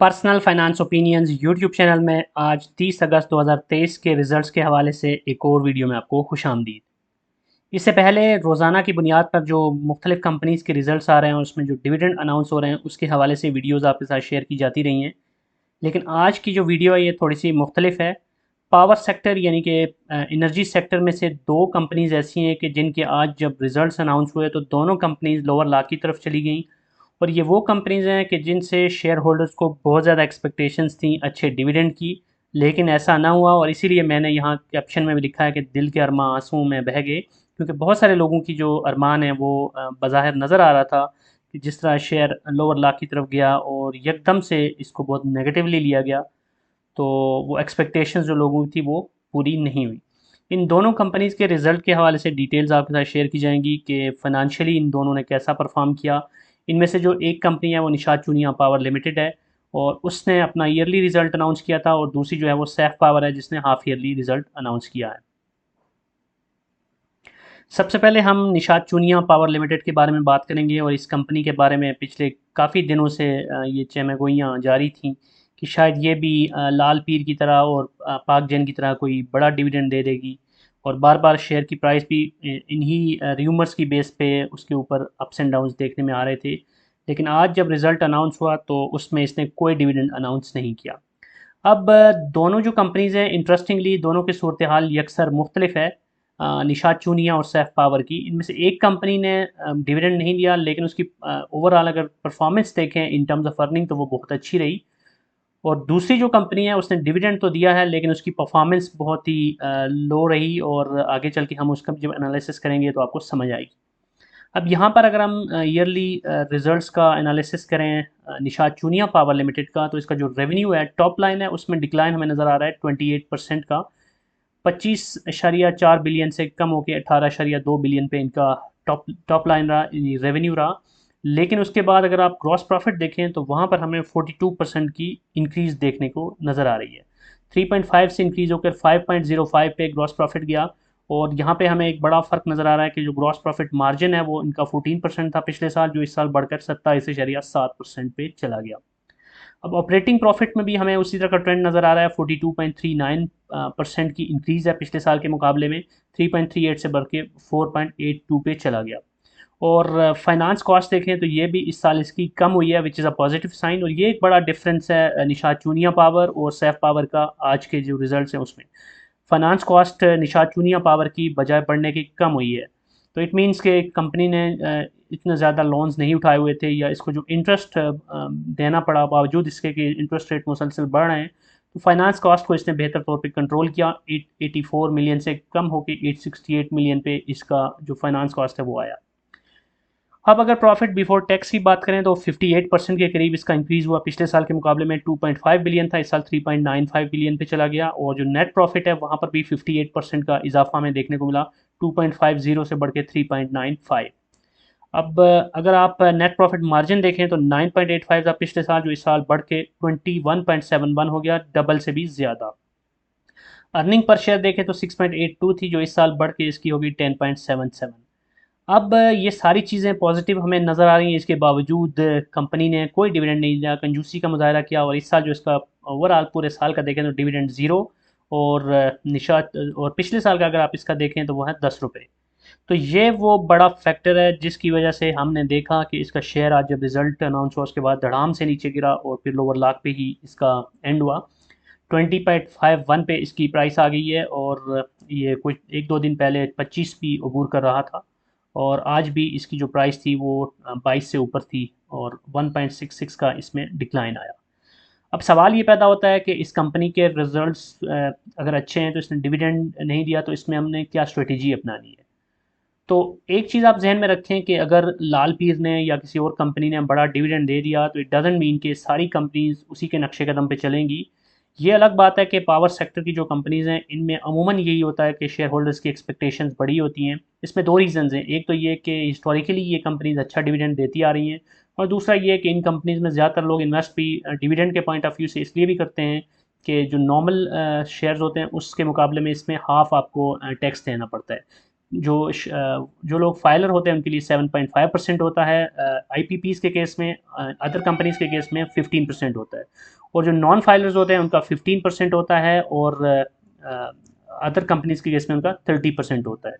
Personal finance opinions YouTube channel में आज 30 अगस्त 2023 के रिज़ल्ट्स के हवाले से एक और वीडियो में आपको खुशामदीद। इससे पहले रोज़ाना की बुनियाद पर जो मुख्तलिफ़ कंपनीज़ के रिज़ल्ट्स आ रहे हैं और उसमें जो डिविडेंड अनाउंस हो रहे हैं उसके हवाले से वीडियोज़ आपके साथ शेयर की जाती रही हैं। लेकिन आज की जो वीडियो है ये थोड़ी सी मुख्तलिफ है। पावर सेक्टर यानी कि एनर्जी सेक्टर में से दो कंपनीज़ ऐसी हैं कि जिनके आज जब रिज़ल्ट्स अनाउंस हुए तो दोनों कंपनीज़ लोअर ला की तरफ चली गई। और ये वो कंपनीज़ हैं कि जिनसे शेयर होल्डर्स को बहुत ज़्यादा एक्सपेक्टेशंस थी अच्छे डिविडेंड की, लेकिन ऐसा ना हुआ और इसीलिए मैंने यहाँ कैप्शन में भी लिखा है कि दिल के अरमां आंसुओं में बह गए, क्योंकि बहुत सारे लोगों की जो अरमान है वो बज़ाहिर नज़र आ रहा था कि जिस तरह शेयर लोअर ला की तरफ गया और यकदम से इसको बहुत नेगेटिवली लिया गया, तो वो एक्सपेक्टेशंस जो लोगों की थी वो पूरी नहीं हुई। इन दोनों कंपनीज़ के रिज़ल्ट के हवाले से डिटेल्स आपके साथ शेयर की जाएंगी कि फ़ाइनेंशियली इन दोनों ने कैसा परफॉर्म किया। इनमें से जो एक कंपनी है वो निशात चूनिया पावर लिमिटेड है और उसने अपना ईयरली रिज़ल्ट अनाउंस किया था, और दूसरी जो है वो सैफ पावर है जिसने हाफ ईयरली रिज़ल्ट अनाउंस किया है। सबसे पहले हम निशात चूनिया पावर लिमिटेड के बारे में बात करेंगे और इस कंपनी के बारे में पिछले काफ़ी दिनों से ये चहमगोइयाँ जारी थीं कि शायद ये भी लाल पीर की तरह और पाक जैन की तरह कोई बड़ा डिविडेंड दे देगी, और बार बार शेयर की प्राइस भी इन्हीं र्यूमर्स की बेस पे उसके ऊपर अप्स एंड डाउन्स देखने में आ रहे थे। लेकिन आज जब रिज़ल्ट अनाउंस हुआ तो उसमें इसने कोई डिविडेंड अनाउंस नहीं किया। अब दोनों जो कंपनीज़ हैं इंटरेस्टिंगली दोनों की सूरत हाल यकसर मुख्तलिफ है। निशात चूनिया और सैफ पावर की, इनमें से एक कंपनी ने डिविडेंड नहीं दिया, लेकिन उसकी ओवरऑल अगर परफॉर्मेंस देखें इन टर्म्स ऑफ अर्निंग तो वो बहुत अच्छी रही। और दूसरी जो कंपनी है उसने डिविडेंड तो दिया है लेकिन उसकी परफॉर्मेंस बहुत ही लो रही, और आगे चल के हम उसका जब एनालिसिस करेंगे तो आपको समझ आएगी। अब यहाँ पर अगर हम ईयरली रिजल्ट्स का एनालिसिस करें निशात चूनिया पावर लिमिटेड का, तो इसका जो रेवेन्यू है टॉप लाइन है उसमें डिक्लाइन हमें नज़र आ रहा है 28% का। 25.4 बिलियन से कम होकर 18.2 बिलियन पे इनका टॉप टॉप लाइन रहा, रेवेन्यू रहा। लेकिन उसके बाद अगर आप ग्रॉस प्रॉफिट देखें तो वहाँ पर हमें 42% की इंक्रीज़ देखने को नज़र आ रही है। 3.5 से इंक्रीज़ होकर 5.05 पे ग्रॉस प्रॉफिट गया। और यहाँ पे हमें एक बड़ा फ़र्क नज़र आ रहा है कि जो ग्रॉस प्रॉफिट मार्जिन है वो इनका 14% था पिछले साल, जो इस साल बढ़कर 27.7% पे चला गया। अब ऑपरेटिंग प्रॉफिट में भी हमें उसी तरह का ट्रेंड नज़र आ रहा है। 42.39% की इंक्रीज़ है पिछले साल के मुकाबले में। 3.38 से बढ़ के 4.82 पे चला गया। और फाइनेंस कॉस्ट देखें तो ये भी इस साल इसकी कम हुई है, which is a positive sign. और ये एक बड़ा डिफरेंस है निशात चूनिया पावर और सैफ पावर का आज के जो रिजल्ट्स हैं उसमें। Finance cost Nishat Chunian power की बजाय बढ़ने की कम हुई है। तो इट मीन्स के कंपनी ने इतने ज़्यादा लोन्स नहीं उठाए हुए थे, या इसको जो इंटरेस्ट देना पड़ा बावजूद इसके कि इंटरेस्ट रेट मुसलसल बढ़ रहे हैं, तो फाइनेंस कॉस्ट को इसने बेहतर तौर पे कंट्रोल किया। 884 मिलियन से कम होकर 868 मिलियन पे इसका जो फाइनेंस कॉस्ट है वो आया। अब अगर प्रॉफिट बिफोर टैक्स की बात करें तो 58% के करीब इसका इंक्रीज़ हुआ। पिछले साल के मुकाबले में 2.5 बिलियन था, इस साल 3.95 बिलियन पे चला गया। और जो नेट प्रॉफिट है वहाँ पर भी 58% का इजाफा हमें देखने को मिला, 2.50 से बढ़ के 3.95। अब अगर आप नेट प्रॉफिट मार्जिन देखें तो 9.85 था पिछले साल, जो इस साल बढ़ के 21.71 हो गया, डबल से भी ज़्यादा। अर्निंग पर शेयर देखें तो 6.82 थी, जो इस साल बढ़ के इसकी होगी 10.77। अब ये सारी चीज़ें पॉजिटिव हमें नज़र आ रही हैं, इसके बावजूद कंपनी ने कोई डिविडेंड नहीं दिया, कंजूसी का मुजाहरा किया। और इस साल जो इसका ओवरऑल पूरे साल का देखें तो डिविडेंड ज़ीरो। और निशात और पिछले साल का अगर आप इसका देखें तो वो है 10 रुपये। तो ये वो बड़ा फैक्टर है जिसकी वजह से हमने देखा कि इसका शेयर आज जब रिजल्ट अनाउंस हुआ उसके बाद धड़ाम से नीचे गिरा और फिर लोअर लाख पे ही इसका एंड हुआ। 20.51 पे इसकी प्राइस आ गई है, और ये कुछ एक दो दिन पहले 25 भी अबूर कर रहा था। और आज भी इसकी जो प्राइस थी वो 22 से ऊपर थी, और 1.66 का इसमें डिक्लाइन आया। अब सवाल ये पैदा होता है कि इस कंपनी के रिजल्ट्स अगर अच्छे हैं तो इसने डिविडेंड नहीं दिया, तो इसमें हमने क्या स्ट्रेटजी अपनानी है। तो एक चीज़ आप जहन में रखें कि अगर लाल पीर ने या किसी और कंपनी ने बड़ा डिविडेंड दे दिया तो इट डजेंट मीन कि सारी कंपनीज उसी के नक्शे कदम पे चलेंगी। ये अलग बात है कि पावर सेक्टर की जो कंपनीज़ हैं इनमें अमूमन यही होता है कि शेयर होल्डर्स की एक्सपेक्टेशंस बड़ी होती हैं। इसमें दो रीज़न्स हैं, एक तो ये कि हिस्टोरिकली ये कंपनीज अच्छा डिविडेंड देती आ रही हैं, और दूसरा ये कि इन कंपनीज में ज़्यादातर लोग इन्वेस्ट भी डिविडेंड के पॉइंट ऑफ व्यू से इसलिए भी करते हैं कि जो नॉर्मल शेयर्स होते हैं उसके मुकाबले में इसमें हाफ आपको टैक्स देना पड़ता है। जो लोग फाइलर होते हैं उनके लिए 7.5% होता है, आईपीपीज के केस में, अदर कंपनीज के केस में 15% होता है, और जो नॉन फाइलर्स होते हैं उनका 15% होता है, और अदर कंपनीज के केस में उनका 30% होता है।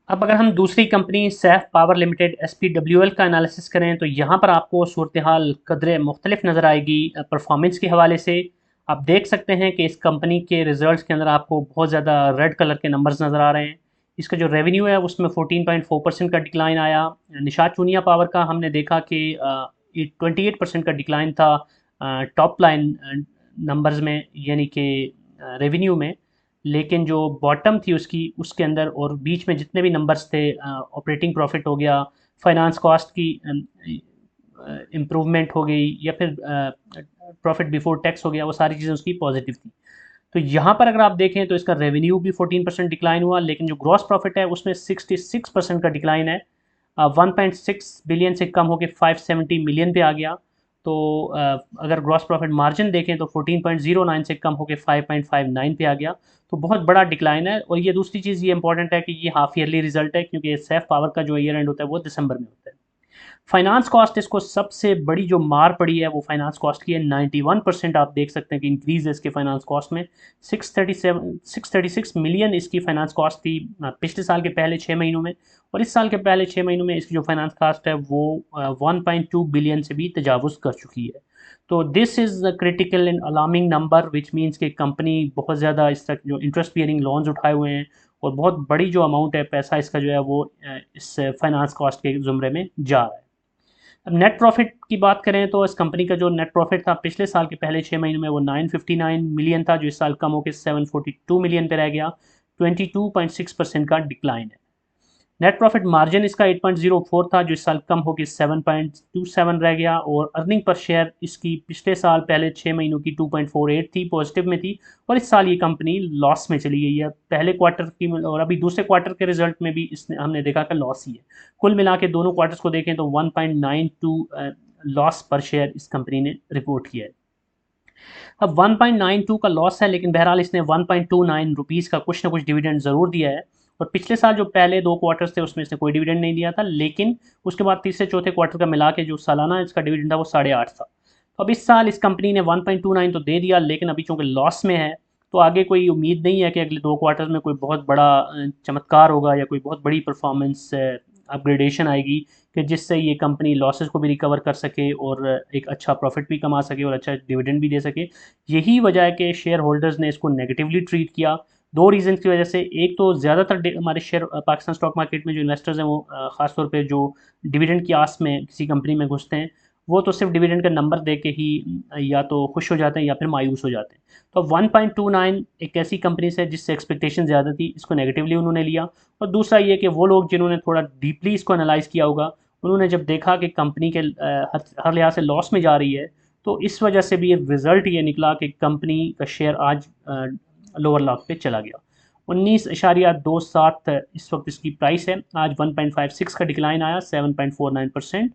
अब अगर हम दूसरी company Saif power limited SPWL का एनालिसिस करें तो यहाँ पर आपको सूरत हाल कदरे मुख्तलिफ नज़र आएगी परफॉर्मेंस के हवाले से। आप देख सकते हैं कि इस कंपनी के रिजल्ट्स के अंदर आपको बहुत ज़्यादा रेड कलर के नंबर्स नज़र आ रहे हैं। इसका जो रेवेन्यू है उसमें 14.4% का डिक्लाइन आया। निशात चूनिया पावर का हमने देखा कि 28% का डिक्लाइन था टॉप लाइन नंबर्स में, यानी कि रेवेन्यू में। लेकिन जो बॉटम थी उसकी, उसके अंदर और बीच में जितने भी नंबर्स थे, ऑपरेटिंग प्रॉफिट हो गया, फाइनेंस कॉस्ट की इम्प्रूवमेंट हो गई, या फिर प्रॉफिट बिफोर टैक्स हो गया, वो सारी चीज़ें उसकी पॉजिटिव थी। तो यहाँ पर अगर आप देखें तो इसका रेवेन्यू भी 14% डिक्लाइन हुआ, लेकिन जो ग्रॉस प्रॉफिट है उसमें 66% का डिक्लाइन है। 1.6 बिलियन से कम होकर 570 मिलियन पे आ गया। तो अगर ग्रॉस प्रॉफिट मार्जिन देखें तो 14.09 से कम होकर 5.59 पे आ गया। तो बहुत बड़ा डिक्लाइन है। और ये दूसरी चीज़ ये इंपॉर्टेंट है कि ये हाफ ईयरली रिजल्ट है, क्योंकि सैफ पावर का जो ईयर एंड होता है वो दिसंबर में होता है। फाइनेंस कॉस्ट इसको सबसे बड़ी जो मार पड़ी है वो फाइनेंस कॉस्ट की है। 91% आप देख सकते हैं कि इंक्रीज है इसके फाइनेंस कॉस्ट में। 636 मिलियन इसकी फाइनेंस कॉस्ट थी पिछले साल के पहले 6 महीनों में, और इस साल के पहले 6 महीनों में इसकी जो फाइनेंस कॉस्ट है वो 1.2 बिलियन से भी तजावुज़ कर चुकी है। तो this is critical and alarming number, which means कि कंपनी बहुत ज़्यादा इस तक जो इंटरेस्ट बियरिंग लोन्स उठाए हुए हैं, और बहुत बड़ी जो अमाउंट है पैसा इसका जो है वो इस फाइनेंस कॉस्ट के ज़ुमरे में जा रहा है। अब नेट प्रॉफिट की बात करें तो इस कंपनी का जो नेट प्रॉफिट था पिछले साल के पहले 6 महीनों में वो 959 मिलियन था, जो इस साल कम होकर 742 मिलियन पे रह गया। 22.6% का डिक्लाइन है। नेट प्रॉफिट मार्जिन इसका 8.04 था, जो इस साल कम होकर 7.27 रह गया। और अर्निंग पर शेयर इसकी पिछले साल पहले 6 महीनों की 2.48 थी, पॉजिटिव में थी, और इस साल ये कंपनी लॉस में चली गई है। पहले क्वार्टर की और अभी दूसरे क्वार्टर के रिजल्ट में भी इसने हमने देखा कि लॉस ही है। कुल मिला के दोनों क्वार्टर्स को देखें तो 1.92 लॉस पर शेयर इस कंपनी ने रिपोर्ट किया है। अब 1.92 का लॉस है, लेकिन बहरहाल इसने 1.29 रुपीज़ का कुछ ना कुछ डिविडेंड ज़रूर दिया है। और पिछले साल जो पहले 2 क्वार्टर्स थे उसमें इसने कोई डिविडेंड नहीं दिया था, लेकिन उसके बाद तीसरे चौथे क्वार्टर का मिला के जो सालाना इसका डिविडेंड था वो 8.5 था। तो अब इस साल इस कंपनी ने 1.29 तो दे दिया, लेकिन अभी चूँकि लॉस में है तो आगे कोई उम्मीद नहीं है कि अगले 2 क्वार्टर्स में कोई बहुत बड़ा चमत्कार होगा या कोई बहुत बड़ी परफॉर्मेंस अपग्रेडेशन आएगी कि जिससे ये कंपनी लॉसेस को भी रिकवर कर सके और एक अच्छा प्रॉफिट भी कमा सके और अच्छा डिविडेंड भी दे सके। यही वजह है कि शेयर होल्डर्स ने इसको नेगेटिवली ट्रीट किया। दो रीज़न की वजह से, एक तो ज़्यादातर हमारे शेयर पाकिस्तान स्टॉक मार्केट में जो इन्वेस्टर्स हैं वो ख़ासतौर पे जो डिविडेंड की आस में किसी कंपनी में घुसते हैं, वो तो सिर्फ डिविडेंड का नंबर दे के ही या तो खुश हो जाते हैं या फिर मायूस हो जाते हैं। तो 1.29 एक ऐसी कंपनी से जिससे एक्सपेक्टेशन ज़्यादा थी, इसको नेगेटिवली उन्होंने लिया। और दूसरा ये कि वो लोग जिन्होंने थोड़ा डीपली इसको एनालाइज किया होगा, उन्होंने जब देखा कि कंपनी के हर लिहाज से लॉस में जा रही है, तो इस वजह से भी ये रिज़ल्ट ये निकला कि कंपनी का शेयर आज लोअर लॉक पे चला गया। 19.27 इस वक्त इसकी प्राइस है। आज 1.56 का डिक्लाइन आया, 7.49%।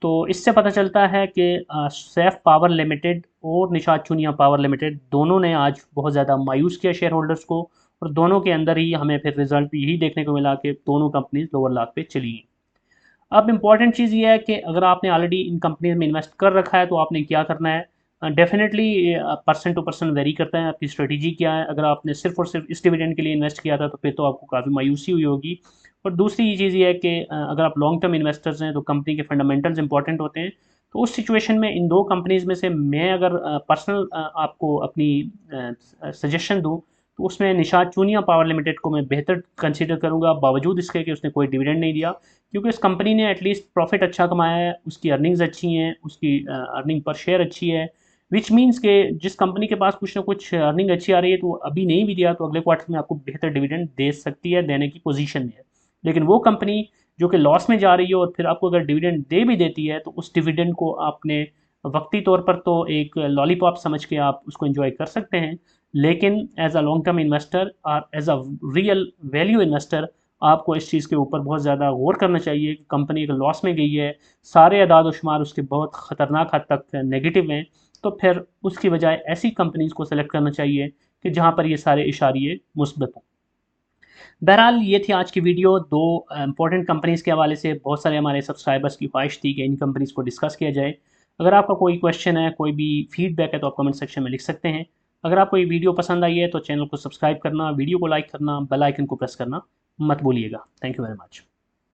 तो इससे पता चलता है कि सैफ पावर लिमिटेड और निशात चूनिया पावर लिमिटेड दोनों ने आज बहुत ज़्यादा मायूस किया शेयर होल्डर्स को, और दोनों के अंदर ही हमें फिर रिजल्ट यही देखने को मिला कि दोनों कंपनीज लोअर लॉक पे चली गई। अब इम्पॉर्टेंट चीज़ ये है कि अगर आपने ऑलरेडी इन कंपनीज में इन्वेस्ट कर रखा है तो आपने क्या करना है। Definitely person to person vary करता है आपकी स्ट्रेटजी क्या है। अगर आपने सिर्फ और सिर्फ इस डिविडेंड के लिए इन्वेस्ट किया था तो फिर तो आपको काफ़ी मायूसी हुई होगी। और दूसरी चीज़ ये है कि अगर आप लॉन्ग टर्म इन्वेस्टर्स हैं तो कंपनी के फंडामेंटल्स इंपॉर्टेंट होते हैं। तो उस सिचुएशन में इन दो कंपनीज़ में से मैं अगर पर्सनल आपको अपनी सजेशन दूँ तो उसमें निशात चूनिया पावर लिमिटेड को मैं बेहतर कंसीडर करूँगा, बावजूद इसके कि उसने कोई डिविडेंड नहीं दिया। क्योंकि इस कंपनी ने एटलीस्ट प्रॉफिट अच्छा कमाया है, उसकी अर्निंग्स अच्छी हैं, उसकी अर्निंग पर शेयर अच्छी है, विच मीन्स के जिस कंपनी के पास कुछ ना कुछ अर्निंग अच्छी आ रही है तो अभी नहीं भी दिया तो अगले क्वार्टर में आपको बेहतर डिविडेंड दे सकती है, देने की पोजीशन में है। लेकिन वो कंपनी जो कि लॉस में जा रही है और फिर आपको अगर डिविडेंड दे भी देती है तो उस डिविडेंड को आपने वक्ती तौर पर तो एक लॉलीपॉप समझ के आप उसको एंजॉय कर सकते हैं, लेकिन as a long term investor और as a real value investor आपको इस चीज़ के ऊपर बहुत ज़्यादा गौर करना चाहिए कि कंपनी अगर लॉस में गई है, सारे अदाद व शुमार उसके बहुत ख़तरनाक हद तक नेगेटिव हैं, तो फिर उसकी बजाय ऐसी कंपनीज़ को सेलेक्ट करना चाहिए कि जहाँ पर ये सारे इशारे मुस्बत हों। बहरहाल ये थी आज की वीडियो, दो इंपॉर्टेंट कंपनीज़ के हवाले से। बहुत सारे हमारे सब्सक्राइबर्स की ख्वाहिश थी कि इन कंपनीज़ को डिस्कस किया जाए। अगर आपका कोई क्वेश्चन है, कोई भी फीडबैक है, तो आप कमेंट सेक्शन में लिख सकते हैं। अगर आपको ये वीडियो पसंद आई है तो चैनल को सब्सक्राइब करना, वीडियो को लाइक करना, बेल आइकन को प्रेस करना मत भूलिएगा। Thank you very much.